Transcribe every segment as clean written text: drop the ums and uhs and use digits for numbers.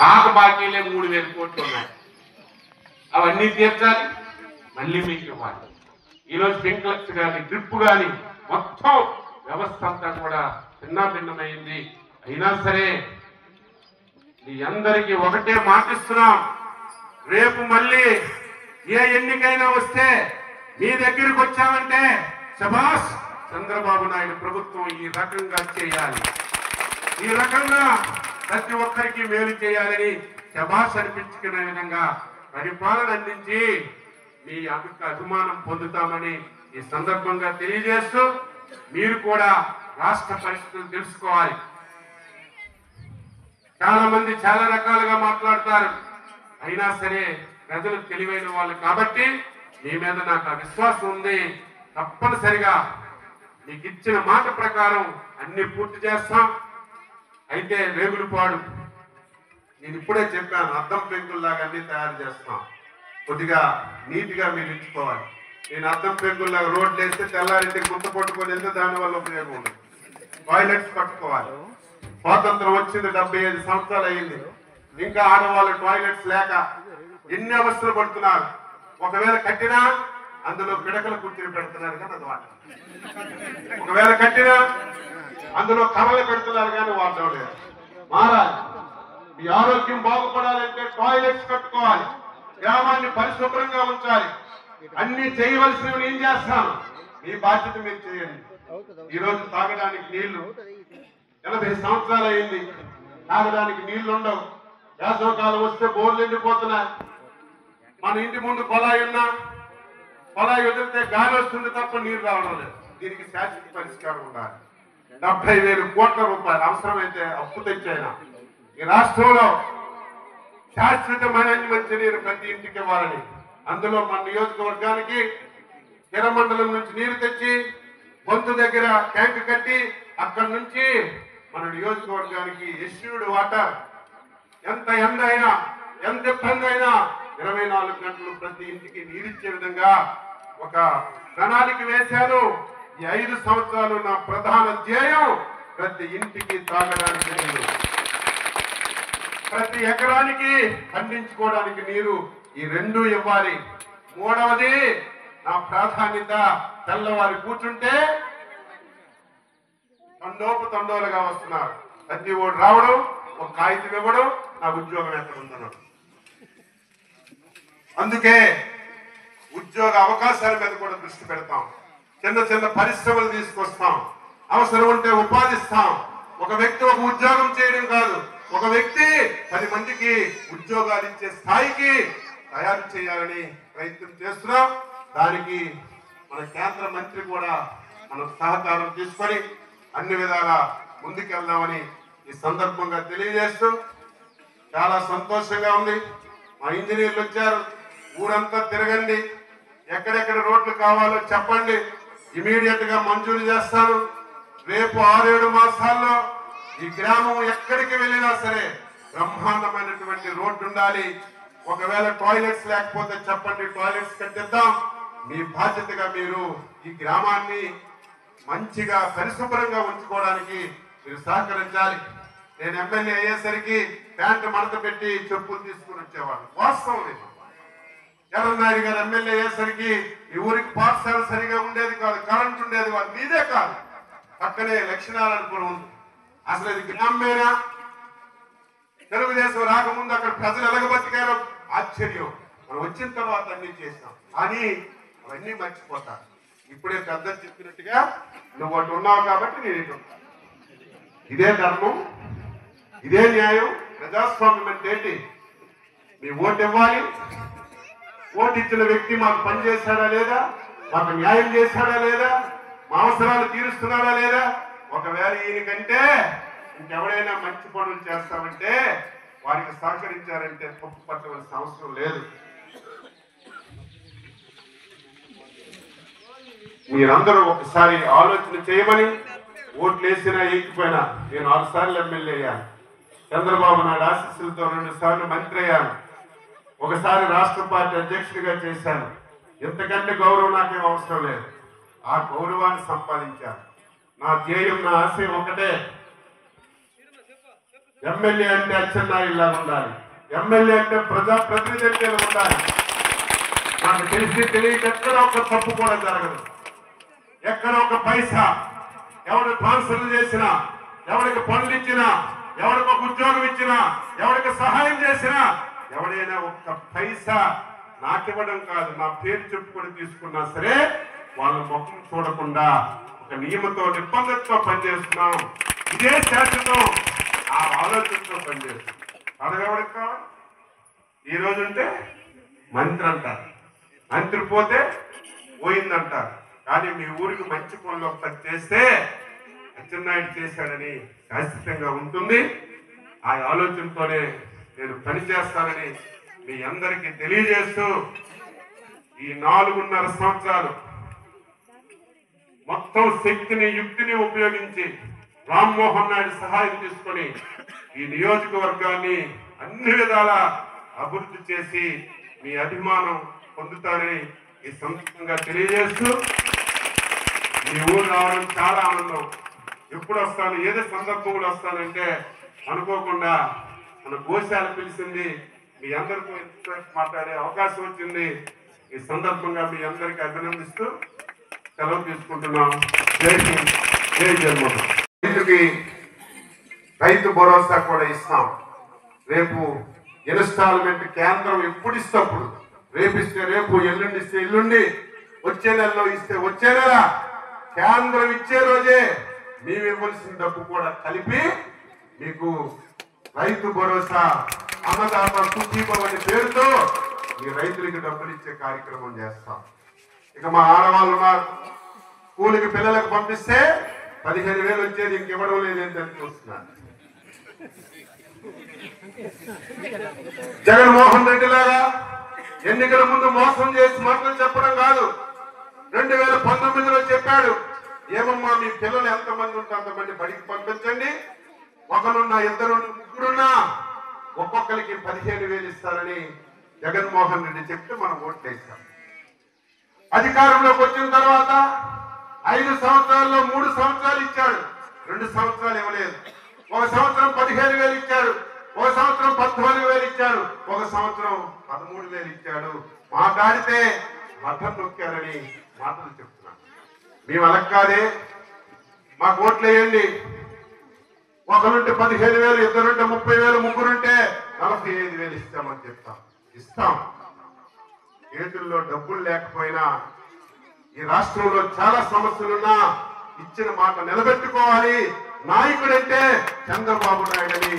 పాత బాకీలే 3,000 కోట్లు ఉన్నాయి. అవన్నీ తీర్చాలి, మళ్ళీ మీకు ఇవ్వాలి. ఈరోజు స్ప్రింక్లర్స్ కానీ డ్రిప్ కానీ మొత్తం వ్యవస్థ అంతా కూడా భిన్నమైంది. అయినా సరే మీ అందరికీ ఒకటే మాటిస్తున్నాం, రేపు మళ్ళీ ఏ ఎన్నికైనా వస్తే మీ దగ్గరికి వచ్చామంటే శభాష్ చంద్రబాబు నాయుడు ప్రభుత్వం ఈ రకంగా చేయాలి, ఈ రకంగా ప్రతి ఒక్కరికి మేలు చేయాలని శభాష్ అనిపించుకునే విధంగా పరిపాలన అందించి మీ అభిమానం పొందుతామని ఈ సందర్భంగా తెలియజేస్తూ, మీరు కూడా రాష్ట్ర పరిస్థితులు తెలుసుకోవాలి. చాలా మంది చాలా రకాలుగా మాట్లాడతారు, అయినా సరే ప్రజలు తెలివైన వాళ్ళు కాబట్టి మీ మీద నాకు ఆ విశ్వాసం ఉంది. తప్పనిసరిగా మీకు ఇచ్చిన మాట ప్రకారం అన్ని పూర్తి చేస్తాం. అయితే రేగులపాడు నేను ఇప్పుడే చెప్పాను, అద్దం పెంకుల్లాగా అన్ని తయారు చేస్తాం. కొద్దిగా నీట్గా మీరు ఇచ్చుకోవాలి. నేను అద్దం పెంకుల్లాగా రోడ్లు వేస్తే తెల్లారింటికి గుర్తు పట్టుకొని వెళ్తే దానివల్ల ఉపయోగం ఉండదు. టాయిలెట్స్ కట్టుకోవాలి. స్వాతంత్రం వచ్చింది 75 సంవత్సరాలు అయింది, ఇంకా ఆడవాళ్ళు టాయిలెట్స్ లేక ఎన్ని అవస్థలు పడుతున్నారు. ఒకవేళ కట్టినా అందులో పిడకలు కూర్చొని పెడుతున్నారు కానీ అది వాట, ఒకవేళ కట్టినా అందులో కర్రలు పెడుతున్నారు కానీ వాడడం లేదు. మారాలి. మీ ఆరోగ్యం బాగుపడాలంటే టాయిలెట్స్ కట్టుకోవాలి, గ్రామాన్ని పరిశుభ్రంగా ఉంచాలి. అన్ని చేయవలసినవి నేను చేస్తాను, మీ బాధ్యత మీరు చేయండి. ఈరోజు తాగడానికి నీళ్లు 80 సంవత్సరాలు అయింది, తాగడానికి నీళ్లు ఉండవు. వేసవకాలం వస్తే బోర్లు ఎండిపోతున్నాయి. మన ఇంటి ముందు కొలాయి ఉన్నా కొలాయి వదిలితే గాలి వస్తుంది తప్ప నీరు రావడం లేదు. దీనికి శాశ్వత పరిష్కారం ఉండాలి. 70,000 కోట్ల రూపాయలు అవసరమైతే అప్పు తెచ్చైనా ఈ రాష్ట్రంలో శాశ్వతమైన మంచినీరు ప్రతి ఇంటికి ఇవ్వాలని, అందులో మన నియోజకవర్గానికి హిరమండలం నుంచి నీరు తెచ్చి బొంతు దగ్గర ట్యాంక్ కట్టి అక్కడి నుంచి మన నియోజకవర్గానికి ఎస్యూడ్ వాటర్, ఎంత ఎండ అయినా ఎంత ఇబ్బంది అయినా 24 గంటలు ప్రతి ఇంటికి నీరిచ్చే విధంగా ఒక ప్రణాళిక వేశాను. ఈ 5 సంవత్సరాలు నా ప్రధాన ధ్యేయం ప్రతి ఇంటికి తాగడానికి నీరు, ప్రతి ఎకరానికి పండించుకోవడానికి నీరు, ఈ 2 ఇవ్వాలి. 3వది నా ప్రాధాన్యత, తెల్లవారి కూర్చుంటే తండోలుగా వస్తున్నారు. ప్రతి ఓడు రావడం, ఒక కాగితం ఇవ్వడం, నా ఉద్యోగం ఎక్కడ ఉందన్నాడు. అందుకే ఉద్యోగ అవకాశాల మీద కూడా దృష్టి పెడతాం. చిన్న పరిశ్రమలు తీసుకొస్తాం. అవసరం ఉంటే ఉపాధిస్తాం. ఒక వ్యక్తి ఒక ఉద్యోగం చేయడం కాదు, ఒక వ్యక్తి 10 మందికి ఉద్యోగాలు ఇచ్చే స్థాయికి తయారు చేయాలని ప్రయత్నం చేస్తున్నాం. దానికి మన కేంద్ర మంత్రి కూడా మన సహకారం తీసుకొని అన్ని విధాలా ముందుకెళ్దామని ఈ సందర్భంగా తెలియజేస్తూ చాలా సంతోషంగా ఉంది. మా ఇంజనీర్లు వచ్చారు, ఊరంతా తిరగండి, ఎక్కడెక్కడ రోడ్లు కావాలో చెప్పండి, ఇమీడియట్ గా మంజూరు చేస్తాను. రేపు 6-7 మాసాల్లో ఈ గ్రామం ఎక్కడికి వెళ్ళినా సరే బ్రహ్మాండమైనటువంటి రోడ్డు ఉండాలి. ఒకవేళ టాయిలెట్స్ లేకపోతే చెప్పండి, టాయిలెట్స్ కట్టిద్దాం. మీ బాధ్యతగా మీరు ఈ గ్రామాన్ని మంచిగా పరిశుభ్రంగా ఉంచుకోవడానికి మీరు సహకరించాలి. నేను ఎమ్మెల్యే అయ్యేసరికి ప్యాంటు మడత పెట్టి చెప్పులు తీసుకుని వచ్చేవాడు, వాస్తవం ఇది. ఎర్రనాయుడు గారు ఎమ్మెల్యే అయ్యేసరికి ఈ ఊరికి పాఠశాల సరిగా ఉండేది కాదు, కరెంట్ ఉండేది కాదు. మీదే కాదు, పక్కనే లక్ష్మీనారాయణపురం ఉంది. అసలు ఇది గ్రామమేనా? తెలుగుదేశం రాకముందు అక్కడ ప్రజలు ఎలగబతికారో ఆశ్చర్యం. మనం వచ్చిన తర్వాత అన్ని చేస్తాం, కానీ అవన్నీ మర్చిపోతారు. ఇప్పుడే పెద్ద చెప్పినట్టుగా నువ్వు అటు ఉన్నావు కాబట్టి నేను ఇటు ఉంటాను. ఇదే ధర్మం, ఇదే న్యాయం. ప్రజాస్వామ్యం అంటే ఏంటి? మీ ఓటు ఇవ్వాలి. ఓటు ఇచ్చిన వ్యక్తి మాకు పని చేశాడా లేదా, మాకు న్యాయం చేశాడా లేదా, మా అవసరాలు తీరుస్తున్నాడా లేదా. ఒకవేళ ఈయనకంటే ఇంకెవరైనా మంచి పనులు చేస్తామంటే వారికి సహకరించారంటే తప్పు పట్టవలసిన అవసరం లేదు. మీరందరూ ఒకసారి ఆలోచన చేయమని, ఓట్లు వేసినా వేయకపోయినా నేను 6 సార్లు ఎమ్మెల్యే అయ్యాను. చంద్రబాబు నాయుడు ఆశీస్సులతో 2 సార్లు మంత్రి అయ్యాను. ఒకసారి రాష్ట్ర పార్టీ అధ్యక్షుడిగా చేశాను. ఎంతకంటే గౌరవం నాకేం అవసరం లేదు. ఆ గౌరవాన్ని సంపాదించాను. నా ధ్యేయం, నా ఆశయం ఒకటే, ఎమ్మెల్యే అంటే అచ్చెన్నాయుడులా ఉండాలి, ఎమ్మెల్యే అంటే ప్రజాప్రతినిధి అంటే ఉండాలి. నాకు తెలిసి తెలియక ఎక్కడ ఒక తప్పు కూడా జరగదు. ఎక్కడ ఒక పైసా ఎవరు ట్రాన్స్ఫర్ చేసినా, ఎవరికి పనులు ఇచ్చినా, ఎవరికి ఒక ఉద్యోగం ఇచ్చినా, ఎవరికి సహాయం చేసినా, ఎవడైనా ఒక్క పైసా నాకివ్వడం కాదు, నా పేరు చెప్పుకొని తీసుకున్నా సరే వాళ్ళ ముఖం చూడకుండా ఒక నియమంతో నిబంధనతో పనిచేస్తున్నాం. ఇదే శాశ్వతం. ఆ ఆలోచనతో పనిచేస్తున్నాం. అదెవరికి కావాలి? ఈ రోజు ఉంటే మంత్రి అంటారు, మంత్రి పోతే పోయిందంటారు. కానీ మీ ఊరికి మంచి పనులు ఒకటి చేస్తే అచ్చెన్నాయుడు చేశాడని శాశ్వతంగా ఉంటుంది. ఆ ఆలోచనతోనే నేను పనిచేస్తానని మీ అందరికీ తెలియజేస్తూ ఈ 4.5 సంవత్సరాలు మొత్తం శక్తిని యుక్తిని ఉపయోగించి రామ్మోహన్ నాయుడు సహాయం తీసుకొని ఈ నియోజకవర్గాన్ని అన్ని విధాల అభివృద్ధి చేసి మీ అభిమానం పొందుతారని ఈ సందర్భంగా తెలియజేస్తూ మీ ఊరు రావడం చాలా ఆనందం. ఎప్పుడు వస్తాను, ఏదో సందర్భంలో వస్తానంటే అనుకోకుండా మన గోశాల పిలిచింది, మీ అందరితో మాట్లాడే అవకాశం వచ్చింది. ఈ సందర్భంగా మీ అందరికీ అభినందిస్తూ సెలవు తీసుకుంటున్నాం. జై హింద్, జై జన్మభూమి. రైతుకి రైతు భరోసా కూడా ఇస్తాం. రేపు ఇన్స్టాల్మెంట్ కేంద్రం ఎప్పుడు ఇస్తే అప్పుడు, రేపు ఇస్తే రేపు, ఎల్లుండి ఇస్తే ఎల్లుండి, వచ్చే నెలలో ఇస్తే వచ్చే నెల, కేంద్రం ఇచ్చే రోజే మేము ఇవ్వాల్సిన డబ్బు కూడా కలిపి మీకు రైతు భరోసా అన్నదాత సుఖీభవ అనే పేరుతో మీ రైతులకి డబ్బులు ఇచ్చే కార్యక్రమం చేస్తాం. ఇక మా ఆడవాళ్ళు ఉన్నారు, స్కూల్కి పిల్లలకు పంపిస్తే 15,000 వచ్చేది, ఇంకెవడం లేదేంటని చూస్తున్నారు. జగన్మోహన్ రెడ్డి లాగా ఎన్నికల ముందు మోసం చేసి మాటలు చెప్పడం కాదు. 2019లో చెప్పాడు, ఏమమ్మా మీ పిల్లలు ఎంతమంది ఉంటే అంతమంది బడికి పంపించండి, ఒకరున్నా ఇద్దరు ముగ్గురున్నా ఒక్కొక్కరికి 15,000 ఇస్తారని జగన్మోహన్ రెడ్డి చెప్తే మనం ఓట్లేస్తాం. అధికారంలోకి వచ్చిన తర్వాత 5 సంవత్సరాల్లో 3 సంవత్సరాలు ఇచ్చాడు, 2 సంవత్సరాలు ఇవ్వలేదు. ఒక సంవత్సరం 15,000 ఇచ్చాడు, ఒక సంవత్సరం 14,000 ఇచ్చాడు, ఒక సంవత్సరం 13,000 ఇచ్చాడు. మాట్లాడితే బటన్ నొక్కారని మాటలు చెప్తున్నాను. మేము అలా కాదే, మాకు ఓట్లేయండి, ఒకరుంటే 15,000, ఇద్దరుంటే 30,000, ముగ్గురుంటే 45,000 ఇస్తామని చెప్తాం. ఇస్తాం. చేతుల్లో డబ్బులు లేకపోయినా ఈ రాష్ట్రంలో చాలా సమస్యలున్నా ఇచ్చిన మాట నిలబెట్టుకోవాలి. నాయకుడంటే చంద్రబాబు నాయుడు అని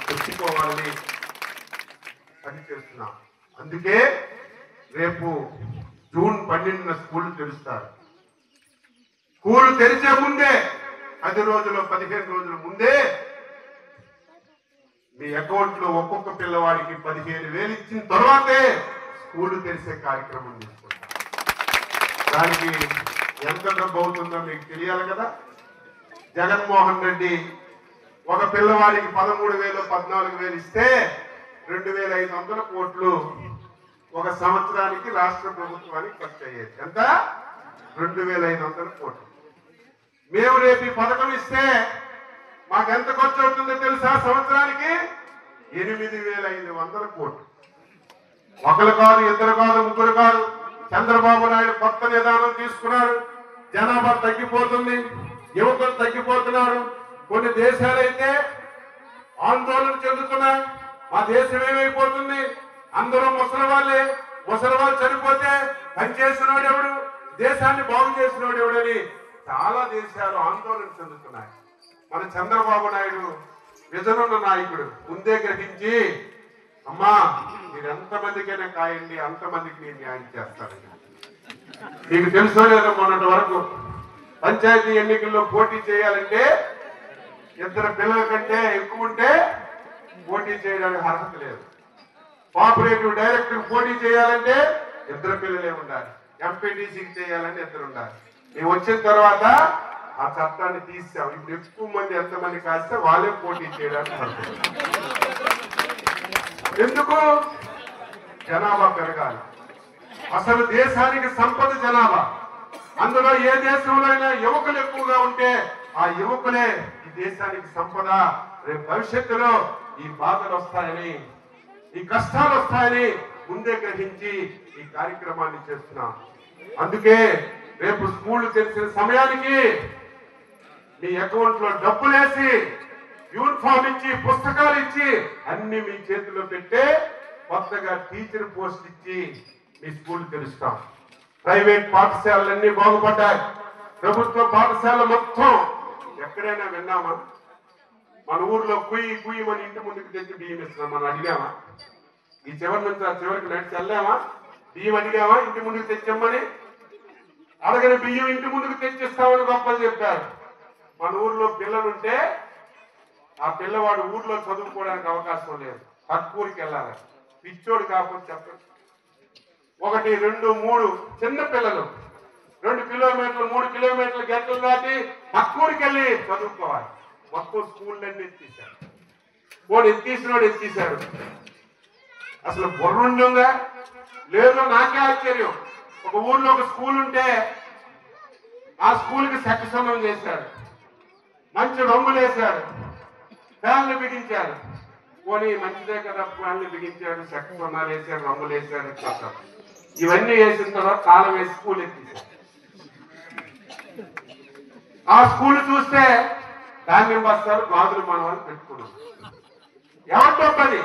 చెప్పుకోవాలని పని చేస్తున్నాం. అందుకే రేపు జూన్ 12న స్కూల్ తెరుస్తారు. స్కూల్ తెరిచే ముందే 10 రోజులు 15 రోజుల ముందే మీ అకౌంట్ లో ఒక్కొక్క పిల్లవాడికి 15,000 ఇచ్చిన తర్వాతే స్కూల్ తెరిచే కార్యక్రమం తీసుకుంటాం. దానికి ఎంత డబ్బు అవుతుందో మీకు తెలియాలి కదా. జగన్మోహన్ రెడ్డి ఒక పిల్లవాడికి 13,000 14,000 ఇస్తే 2,500 కోట్లు ఒక సంవత్సరానికి రాష్ట్ర ప్రభుత్వానికి ఖర్చు అయ్యేది. ఎంత? 2,500 కోట్లు. మేము రేపు ఈ పథకం ఇస్తే మాకెంత ఖర్చు అవుతుందో తెలుసా? సంవత్సరానికి 8,500 కోట్లు. ఒకరు కాదు, ఇద్దరు కాదు, ముగ్గురు కాదు. చంద్రబాబు నాయుడు కొత్త విధానం తీసుకున్నారు. జనాభా తగ్గిపోతుంది, యువకులు తగ్గిపోతున్నారు. కొన్ని దేశాలైతే ఆందోళన చెందుతున్నాయి. మా దేశం ఏమైపోతుంది? అందరూ ముసలి వాళ్ళే. ముసలి వాళ్ళు చనిపోతే పనిచేసినోడు ఎవడు, దేశాన్ని బాగు చేసినోడు ఎవడని చాలా దేశాలు ఆందోళన చెందుతున్నాయి. మన చంద్రబాబు నాయుడు విజనున్న నాయకుడు ముందే గ్రహించి, అమ్మా మీరు ఎంతమందికైనా కాయండి, అంతమందికి నేను న్యాయం చేస్తాను. మీకు తెలుసో లేదో, మొన్నటి వరకు పంచాయతీ ఎన్నికల్లో పోటీ చేయాలంటే 2 పిల్లల కంటే ఎక్కువ ఉంటే పోటీ చేయడానికి అర్హత లేదు. కోఆపరేటివ్ డైరెక్టర్ పోటీ చేయాలంటే 2 పిల్లలే ఉండాలి. ఎంపీటీసీకి చేయాలంటే 2 ఉండాలి. మేము వచ్చిన తర్వాత ఆ చట్టాన్ని తీసాం. ఇప్పుడు ఎక్కువ మంది ఎంతమంది కాస్తే వాళ్ళే పోటీ చేయడానికి అర్హత. ఎందుకు? జనాభా పెరగాలి. అసలు దేశానికి సంపద జనాభా. అందులో ఏ దేశంలో అయినా యువకులు ఎక్కువగా ఉంటే ఆ యువకులే ఈ దేశానికి సంపద. రేపు భవిష్యత్తులో ఈ బాధలు వస్తాయని, ఈ కష్టాలు వస్తాయని ముందే గ్రహించి ఈ కార్యక్రమాన్ని చేస్తున్నాం. అందుకే రేపు స్కూళ్లు తెరిచిన సమయానికి మీ అకౌంట్ లో డబ్బులేసి యూనిఫామ్ ఇచ్చి పుస్తకాలు ఇచ్చి అన్ని మీ చేతిలో పెట్టే కొత్తగా టీచర్ పోస్ట్ ఇచ్చి మీ స్కూల్ తెరుస్తాం. ప్రైవేట్ పాఠశాలలన్నీ బాగుపడ్డాయి. ప్రభుత్వ పాఠశాల మొత్తం ఎక్కడైనా విన్నామా? మన ఊర్లో కుయ్యి మన ఇంటి ముందుకు తెచ్చి బియ్యం ఇస్తున్నాం. మనం అడిగామా? ఈ చివరి నుంచి ఆ చివరికి నడిచి వెళ్ళామా? బియ్యం అడిగామా? ఇంటి ముందుకు తెచ్చమ్మని అడగని బియ్యం ఇంటి ముందుకు తెచ్చిస్తామని గొప్పలు చెప్పారు. మన ఊర్లో పిల్లలుంటే ఆ పిల్లవాడు ఊర్లో చదువుకోవడానికి అవకాశం లేదు, పక్క ఊరికి వెళ్ళాలి. పిచ్చోడు కాకపోతే చెప్పండి, 1, 2, 3 చిన్న పిల్లలు 2 కిలోమీటర్లు 3 కిలోమీటర్లు గంటలు దాటి పక్క ఊరికి వెళ్ళి చదువుకోవాలి. మొత్తం స్కూళ్ళన్నీ ఎత్తేసారు. వాడు ఎత్తేసాడు. అసలు బుర్రుండుగా లేదు. నాకే ఆశ్చర్యం. ఒక ఊర్లో ఒక స్కూల్ ఉంటే ఆ స్కూల్కి శక్తిసమం చేశాడు, మంచి రంగులు వేశాడు, ఫ్యాన్లు బిగించాడు. పోనీ మంచిదే కదా, ఫ్యాన్లు బిగించాడు, శక్తిసమాలు వేశాడు, రంగులు వేశాడు. ఇవన్నీ వేసిన తర్వాత తాళం వేసి స్కూల్ ఎత్తేసాడు. ఆ స్కూల్ చూస్తే ధాన్యం బస్తాలు గాజులు మనవాళ్ళు పెట్టుకున్నాం. ఎవరి డబ్బు అది?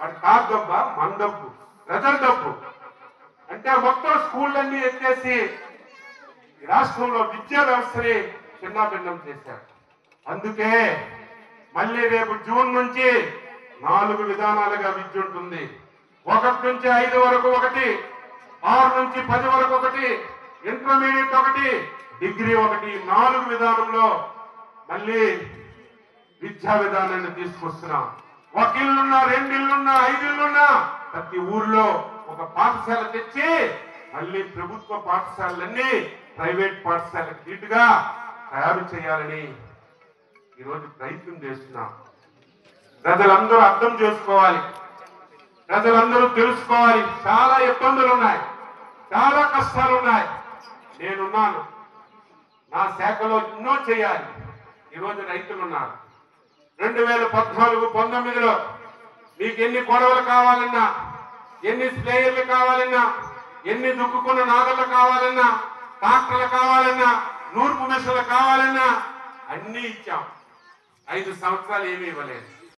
అది కాదు డబ్బ, మన డబ్బు, ప్రజల డబ్బు. అంటే మొత్తం స్కూళ్ళన్నీ ఎత్తేసి రాష్ట్రంలో విద్యా వ్యవస్థని చిన్నాభిన్నం చేశారు. అందుకే మళ్ళీ రేపు జూన్ నుంచి 4 విధానాలుగా విద్య ఉంటుంది. 1 నుంచి 5 వరకు ఒకటి, 6 నుంచి 10 వరకు ఒకటి, ఇంటర్మీడియట్ ఒకటి, డిగ్రీ ఒకటి. 4 విధానంలో మళ్ళీ విద్యా విధానాన్ని తీసుకొస్తున్నాం. 1 ఇల్లున్నా, 2 ఇల్లున్నా, 5 ఇల్లున్నా ప్రతి ఊర్లో ఒక పాఠశాల తెచ్చి మళ్ళీ ప్రభుత్వ పాఠశాలలన్నీ ప్రైవేట్ పాఠశాలకు ధీటుగా తయారు చేయాలని ఈరోజు ప్రయత్నం చేస్తున్నాం. ప్రజలందరూ అర్థం చేసుకోవాలి, ప్రజలందరూ తెలుసుకోవాలి. చాలా ఇబ్బందులు ఉన్నాయి, చాలా కష్టాలు ఉన్నాయి. నేనున్నాను, నా శాఖలో ఎన్నో చేయాలి. ఈరోజు రైతులు ఉన్నారు. 2014-19లో మీకు ఎన్ని కొడవలు కావాలన్నా, ఎన్ని స్ప్రేయర్లు కావాలన్నా, ఎన్ని దుక్కుకున్న నాగళ్ళు కావాలన్నా, ట్రాక్టర్లు కావాలన్నా, నూర్పు మిషన్లు కావాలన్నా అన్ని ఇచ్చాం. 5 సంవత్సరాలు ఏమీ ఇవ్వలేదు.